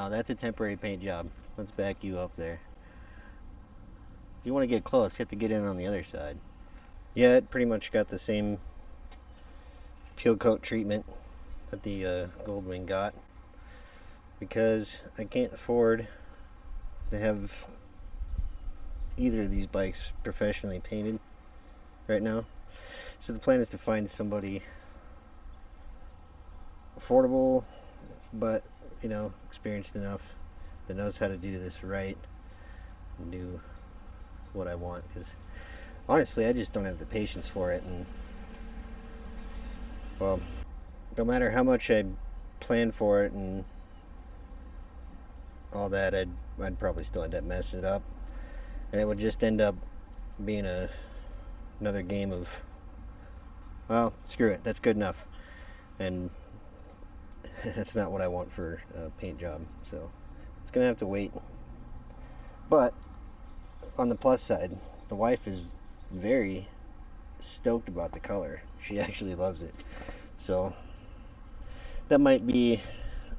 No, that's a temporary paint job. Let's back you up there. If you want to get close, you have to get in on the other side. Yeah, it pretty much got the same peel coat treatment that the Goldwing got, because I can't afford to have either of these bikes professionally painted right now. So the plan is to find somebody affordable, but you know, experienced enough that knows how to do this right and do what I want, because honestly I just don't have the patience for it. And well, no matter how much I plan for it and all that, I'd probably still end up messing it up, and it would just end up being another game of, well, screw it, that's good enough, and that's not what I want for a paint job. So it's gonna have to wait. But on the plus side, the wife is very stoked about the color. She actually loves it. So that might be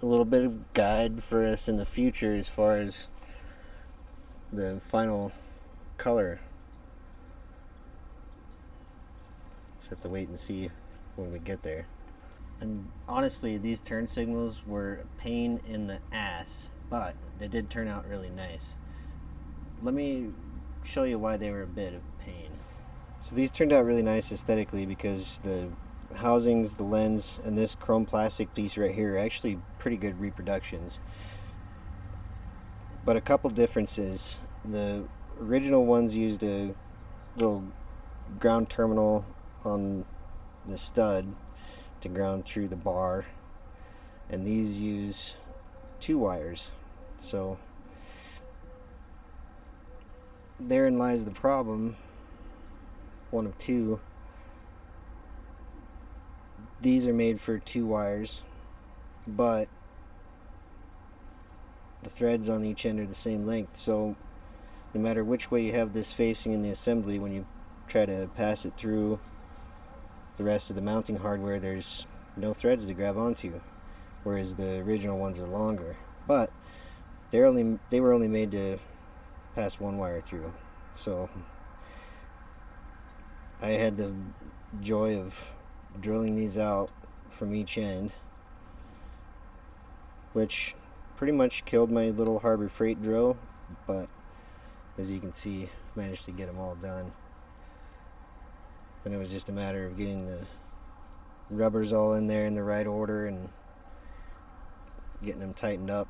a little bit of guide for us in the future as far as the final color. Just have to wait and see when we get there. And honestly, these turn signals were a pain in the ass, but they did turn out really nice. Let me show you why they were a bit of pain. So these turned out really nice aesthetically because the housings, the lens, and this chrome plastic piece right here are actually pretty good reproductions. But a couple differences. The original ones used a little ground terminal on the stud to ground through the bar, and these use 2 wires. So therein lies the problem, one of 2. These are made for 2 wires, but the threads on each end are the same length, so no matter which way you have this facing in the assembly, when you try to pass it through the rest of the mounting hardware, there's no threads to grab onto, whereas the original ones are longer. But they were only made to pass 1 wire through. So I had the joy of drilling these out from each end, which pretty much killed my little Harbor Freight drill, but as you can see, managed to get them all done. Then it was just a matter of getting the rubbers all in there in the right order and getting them tightened up.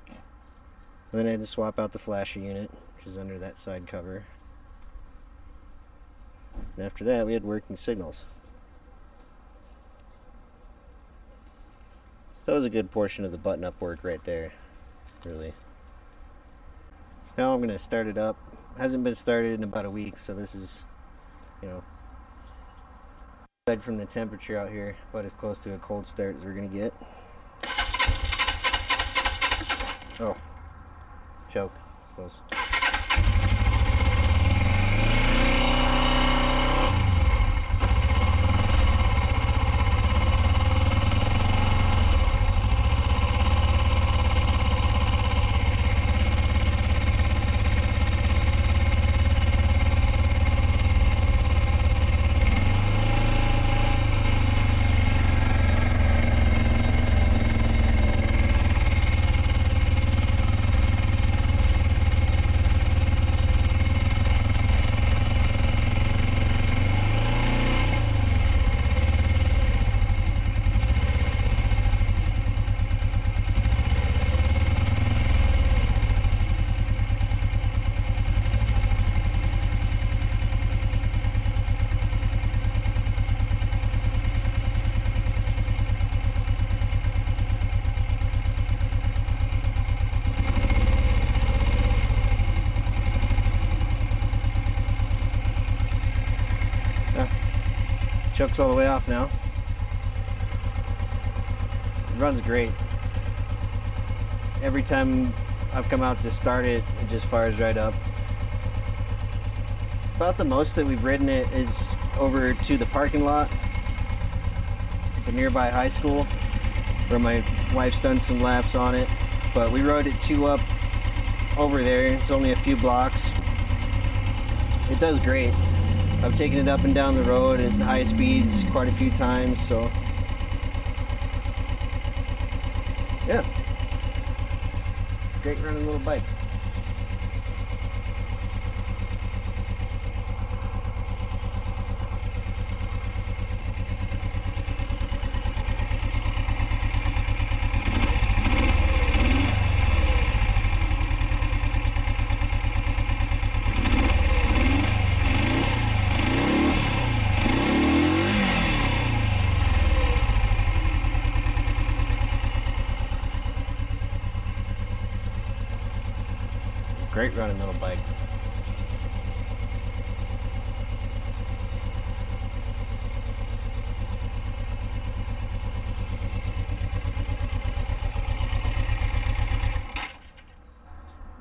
And then I had to swap out the flasher unit, which is under that side cover. And after that, we had working signals. So that was a good portion of the button-up work right there, really. So now I'm going to start it up. It hasn't been started in about a week, so this is, you know, aside from the temperature out here, about as close to a cold start as we're going to get. Oh, choke, I suppose. Chuck's all the way off now. It runs great. Every time I've come out to start it, it just fires right up. About the most that we've ridden it is over to the parking lot, the nearby high school. where my wife's done some laps on it. But we rode it 2 up over there. It's only a few blocks. It does great. I've taken it up and down the road at high speeds quite a few times, so yeah. Great running little bike. Great running little bike.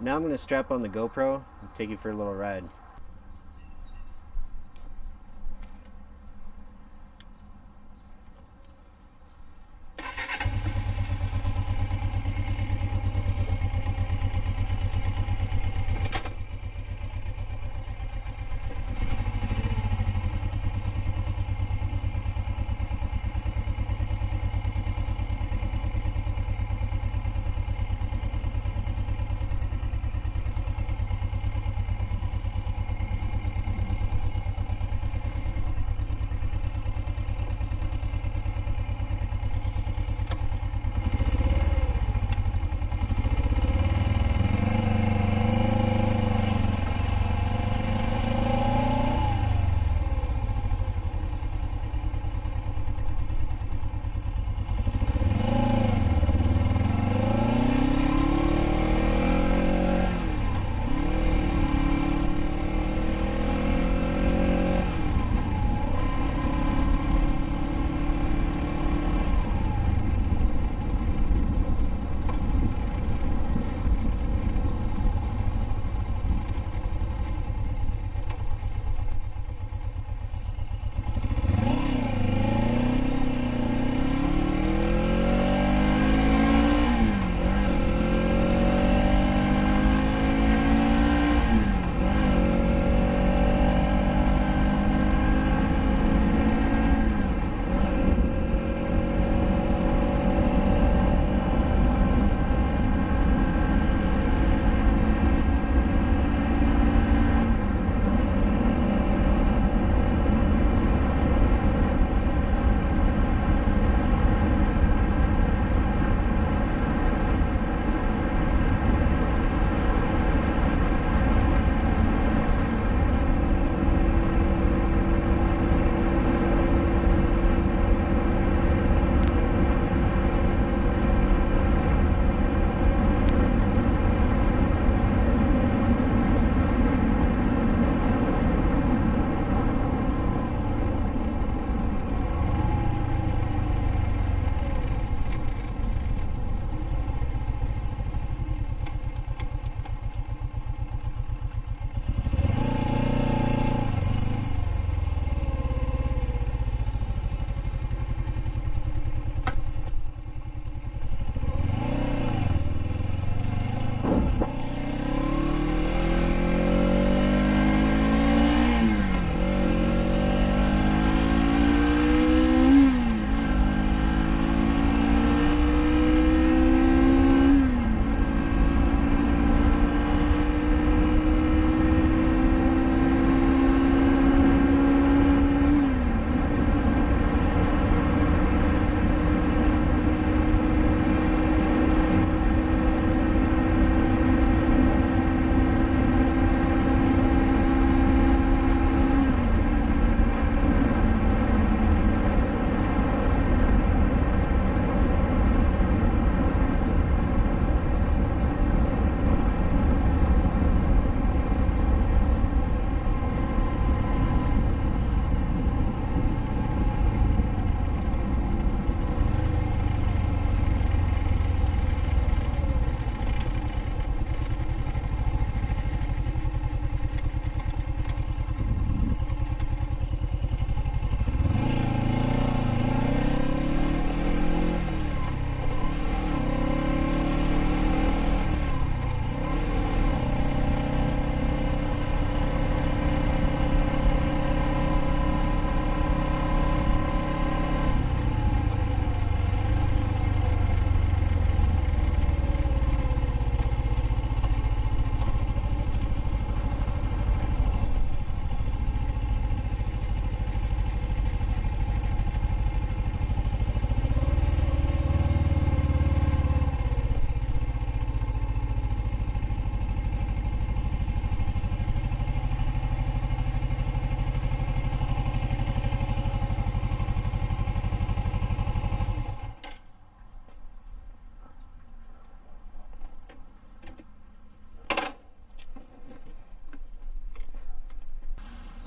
Now I'm going to strap on the GoPro and take you for a little ride.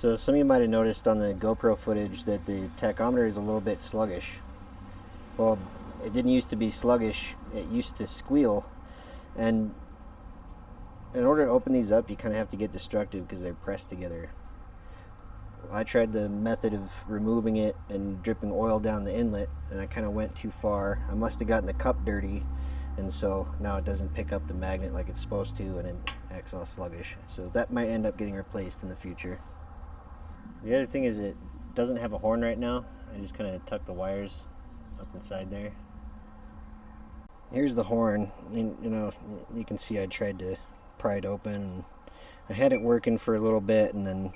So some of you might have noticed on the GoPro footage that the tachometer is a little bit sluggish. Well, it didn't used to be sluggish, it used to squeal, and in order to open these up you kind of have to get destructive because they're pressed together. I tried the method of removing it and dripping oil down the inlet, and I kind of went too far. I must have gotten the cup dirty, and so now it doesn't pick up the magnet like it's supposed to, and it acts all sluggish. So that might end up getting replaced in the future. The other thing is it doesn't have a horn right now. I just kind of tucked the wires up inside there. Here's the horn. You know, you can see I tried to pry it open, and I had it working for a little bit, and then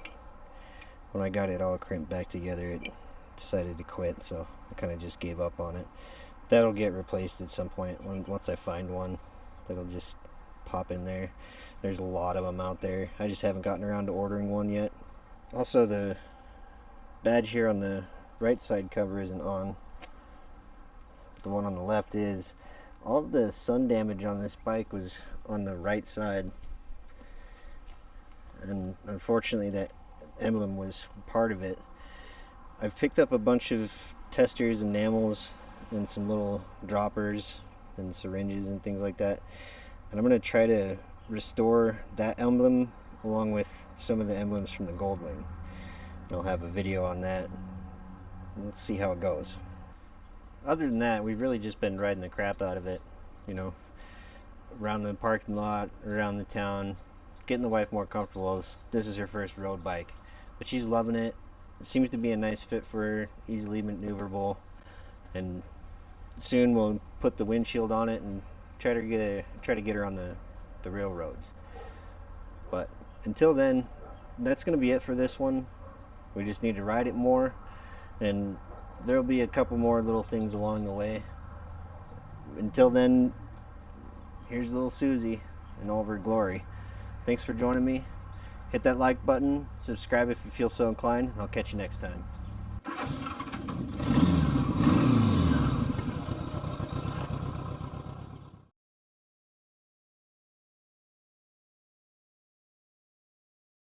when I got it all crimped back together, it decided to quit, so I kind of just gave up on it. That'll get replaced at some point once I find one that'll just pop in there. There's a lot of them out there. I just haven't gotten around to ordering one yet. Also, the badge here on the right side cover isn't on. The one on the left is. All of the sun damage on this bike was on the right side, and unfortunately that emblem was part of it. I've picked up a bunch of testers, enamels, and some little droppers and syringes and things like that, and I'm going to try to restore that emblem along with some of the emblems from the Goldwing. I'll have a video on that. Let's see how it goes. Other than that, we've really just been riding the crap out of it, you know, around the parking lot, around the town, getting the wife more comfortable. This is her first road bike, but she's loving it. It seems to be a nice fit for her, easily maneuverable, and soon we'll put the windshield on it and try to get her on the real roads. But until then, that's going to be it for this one. We just need to ride it more, and there'll be a couple more little things along the way. Until then, here's little Suzi in all of her glory. Thanks for joining me. Hit that like button, subscribe if you feel so inclined. I'll catch you next time.